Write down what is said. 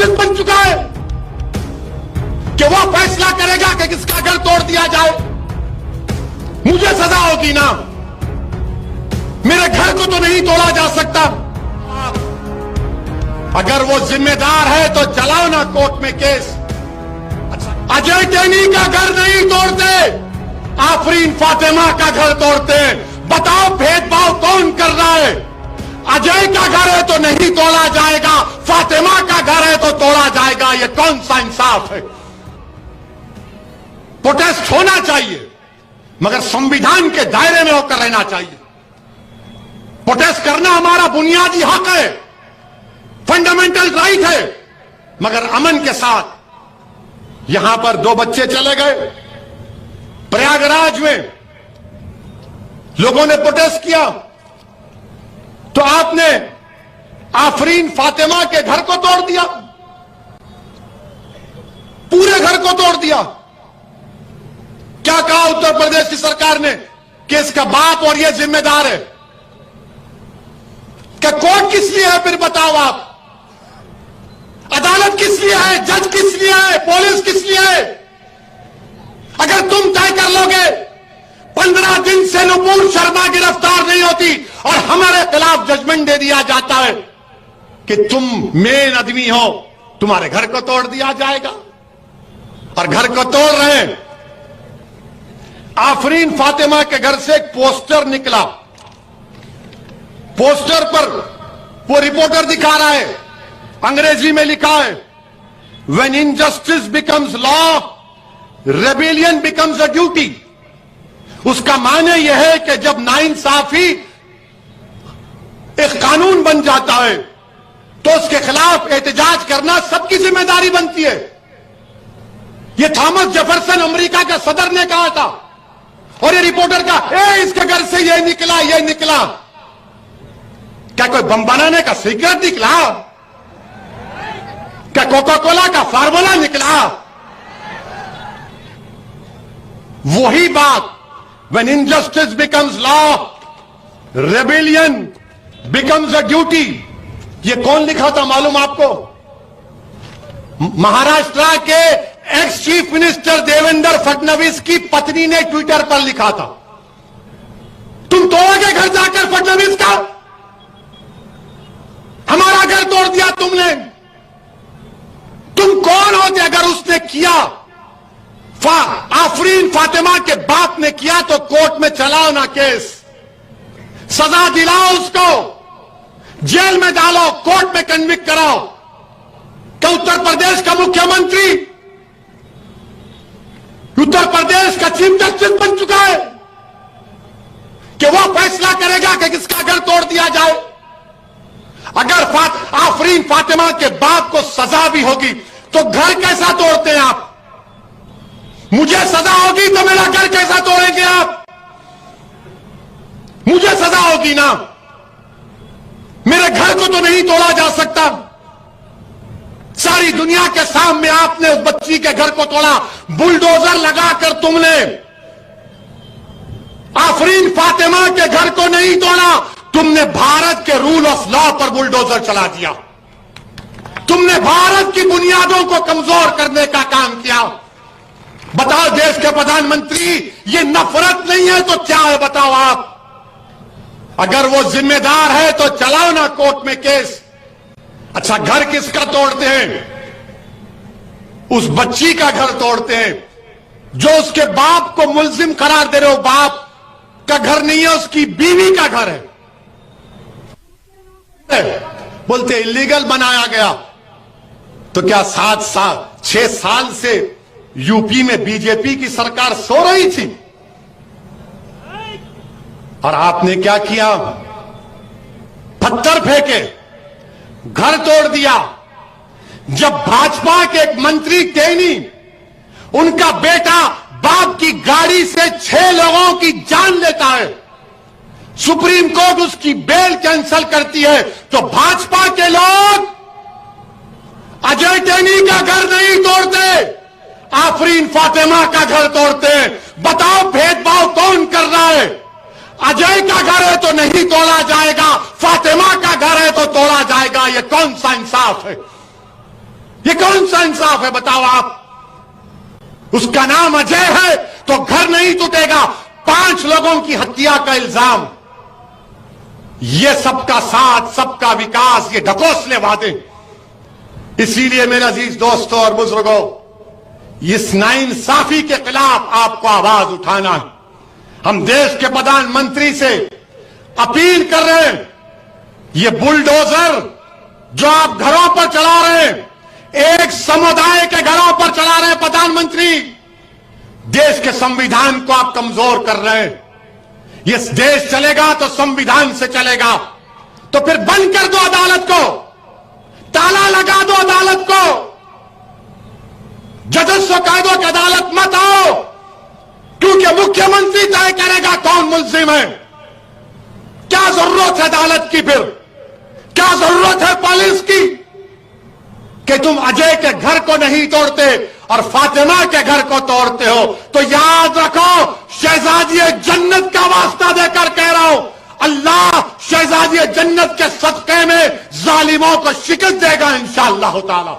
Justice बन चुका है कि वो फैसला करेगा कि किसका घर तोड़ दिया जाए। मुझे सजा होगी ना, मेरे घर को तो नहीं तोड़ा जा सकता। अगर वो जिम्मेदार है तो चलाओ ना कोर्ट में केस। अजय टेनी का घर नहीं तोड़ते, आफरीन फातिमा का घर तोड़ते। बताओ भेदभाव कौन कर रहा है? अजय का घर है तो नहीं तोड़ा जाएगा, फातिमा का घर है तो तोड़ा जाएगा। ये कौन सा इंसाफ है? प्रोटेस्ट होना चाहिए मगर संविधान के दायरे में होकर रहना चाहिए। प्रोटेस्ट करना हमारा बुनियादी हक है, फंडामेंटल राइट है, मगर अमन के साथ। यहां पर 2 बच्चे चले गए, प्रयागराज में लोगों ने प्रोटेस्ट किया तो आपने आफरीन फातिमा के घर को तोड़ दिया, पूरे घर को तोड़ दिया। क्या कहा उत्तर प्रदेश की सरकार ने कि इसका बाप और यह जिम्मेदार है? क्या कोर्ट किस लिए है? फिर बताओ आप, अदालत किस लिए है? जज किस लिए है? पुलिस किस लिए है? अगर तुम तय कर लोगे 15 दिन से नुपुर शर्मा गिरफ्तार नहीं होती और हमारे खिलाफ जजमेंट दे दिया जाता है कि तुम मेन आदमी हो, तुम्हारे घर को तोड़ दिया जाएगा। और घर को तोड़ रहे हैं। आफरीन फातिमा के घर से एक पोस्टर निकला, पोस्टर पर वो रिपोर्टर दिखा रहा है, अंग्रेजी में लिखा है, when injustice becomes law rebellion becomes a duty. उसका माने यह है कि जब नाइंसाफी एक कानून बन जाता है तो उसके खिलाफ एहतजाज करना सबकी जिम्मेदारी बनती है। यह थॉमस जेफरसन अमेरिका का सदर ने कहा था और ये रिपोर्टर का इसके घर से यह निकला, यह निकला। क्या कोई बम बनाने का सीक्रेट निकला? क्या कोका कोला का फार्मूला निकला? वही बात, when injustice becomes law rebellion becomes a duty. ये कौन लिखा था मालूम आपको? महाराष्ट्र के ex chief minister Devendra Fadnavis की पत्नी ने ट्विटर पर लिखा था। तुम तोड़ोगे घर जाकर फडणवीस का? हमारा घर तोड़ दिया तुमने। तुम कौन होते अगर उसने किया? आफरीन फातिमा के बाप ने किया तो कोर्ट में चलाओ ना केस, सजा दिलाओ उसको, जेल में डालो, कोर्ट में कन्विक्ट कराओ। क्या उत्तर प्रदेश का मुख्यमंत्री उत्तर प्रदेश का चीफ जस्टिस बन चुका है कि वो फैसला करेगा कि किसका घर तोड़ दिया जाए? अगर आफरीन फातिमा के बाप को सजा भी होगी तो घर कैसा तोड़ते हैं आप? मुझे सजा होगी तो मेरा घर कैसा तोड़ेंगे आप? मुझे सजा होगी ना, मेरे घर को तो नहीं तोड़ा जा सकता। सारी दुनिया के सामने आपने उस बच्ची के घर को तोड़ा, बुलडोजर लगाकर तुमने। आफरीन फातिमा के घर को नहीं तोड़ा, तुमने भारत के रूल ऑफ लॉ पर बुलडोजर चला दिया। तुमने भारत की बुनियादों को कमजोर करने का काम किया। बताओ देश के प्रधानमंत्री, ये नफरत नहीं है तो क्या है? बताओ आप। अगर वो जिम्मेदार है तो चलाओ ना कोर्ट में केस। अच्छा, घर किसका तोड़ते हैं? उस बच्ची का घर तोड़ते हैं जो उसके बाप को मुल्जिम करार दे रहे हो। बाप का घर नहीं है, उसकी बीवी का घर है। बोलते इलीगल बनाया गया। तो क्या 6 साल से यूपी में बीजेपी की सरकार सो रही थी? और आपने क्या किया? पत्थर फेंके, घर तोड़ दिया। जब भाजपा के एक मंत्री टेनी, उनका बेटा बाप की गाड़ी से 6 लोगों की जान लेता है, सुप्रीम कोर्ट उसकी बेल कैंसिल करती है, तो भाजपा के लोग अजय टेनी का घर नहीं तोड़ते, आफरीन फातिमा का घर तोड़ते हैं। बताओ भेदभाव कौन कर रहा है? अजय का घर है तो नहीं तोड़ा जाएगा, फातिमा का घर है तो तोड़ा जाएगा। ये कौन सा इंसाफ है? ये कौन सा इंसाफ है बताओ आप? उसका नाम अजय है तो घर नहीं टूटेगा। 5 लोगों की हत्या का इल्जाम, ये सबका साथ, सबका विकास, ये ढकोसले वादे। इसीलिए मेरे अजीज दोस्तों और बुजुर्गों, इस नाइंसाफी के खिलाफ आपको आवाज उठाना है। हम देश के प्रधानमंत्री से अपील कर रहे हैं, ये बुलडोजर जो आप घरों पर चला रहे हैं, एक समुदाय के घरों पर चला रहे हैं प्रधानमंत्री, देश के संविधान को आप कमजोर कर रहे हैं। ये देश चलेगा तो संविधान से चलेगा, तो फिर बंद कर दो अदालत को, ताला लगा दो अदालत को, जजस को कह दो कि अदालत मत आओ, क्योंकि मुख्यमंत्री तय करेगा कौन मुल्जिम है। क्या जरूरत है अदालत की? फिर क्या जरूरत है पुलिस की कि तुम अजय के घर को नहीं तोड़ते और फातिमा के घर को तोड़ते हो? तो याद रखो, शहजादी जन्नत का वास्ता देकर कह रहा हूं, अल्लाह शहजादी जन्नत के सदक़े में जालिमों को शिकस्त देगा इंशाअल्लाह ताला।